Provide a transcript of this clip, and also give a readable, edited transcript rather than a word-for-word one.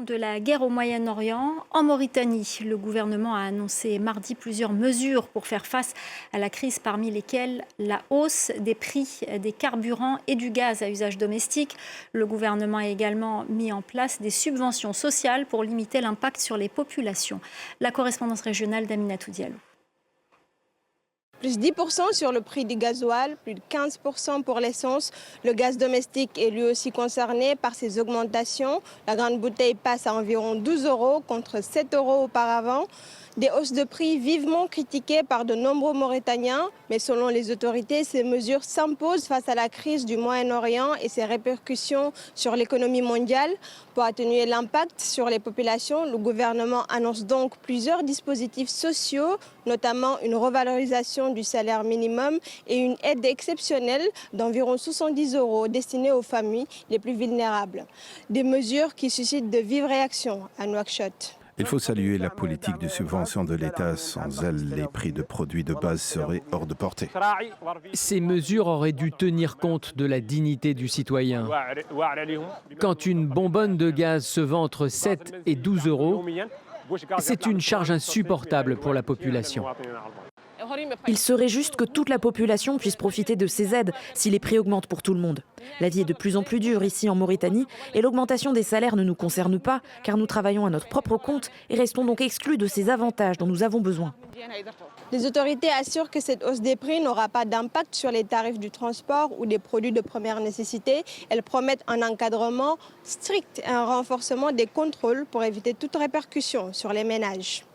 De la guerre au Moyen-Orient, en Mauritanie, le gouvernement a annoncé mardi plusieurs mesures pour faire face à la crise, parmi lesquelles la hausse des prix des carburants et du gaz à usage domestique. Le gouvernement a également mis en place des subventions sociales pour limiter l'impact sur les populations. La correspondance régionale d'Aminatou Diallo. Plus 10% sur le prix du gasoil, plus de 15% pour l'essence. Le gaz domestique est lui aussi concerné par ces augmentations. La grande bouteille passe à environ 12 € contre 7 € auparavant. Des hausses de prix vivement critiquées par de nombreux Mauritaniens. Mais selon les autorités, ces mesures s'imposent face à la crise du Moyen-Orient et ses répercussions sur l'économie mondiale. Pour atténuer l'impact sur les populations, le gouvernement annonce donc plusieurs dispositifs sociaux, notamment une revalorisation du salaire minimum et une aide exceptionnelle d'environ 70 € destinée aux familles les plus vulnérables. Des mesures qui suscitent de vives réactions à Nouakchott. Il faut saluer la politique de subvention de l'État. Sans elle, les prix de produits de base seraient hors de portée. Ces mesures auraient dû tenir compte de la dignité du citoyen. Quand une bonbonne de gaz se vend entre 7 et 12 €, c'est une charge insupportable pour la population. Il serait juste que toute la population puisse profiter de ces aides si les prix augmentent pour tout le monde. La vie est de plus en plus dure ici en Mauritanie et l'augmentation des salaires ne nous concerne pas car nous travaillons à notre propre compte et restons donc exclus de ces avantages dont nous avons besoin. Les autorités assurent que cette hausse des prix n'aura pas d'impact sur les tarifs du transport ou des produits de première nécessité. Elles promettent un encadrement strict et un renforcement des contrôles pour éviter toute répercussion sur les ménages.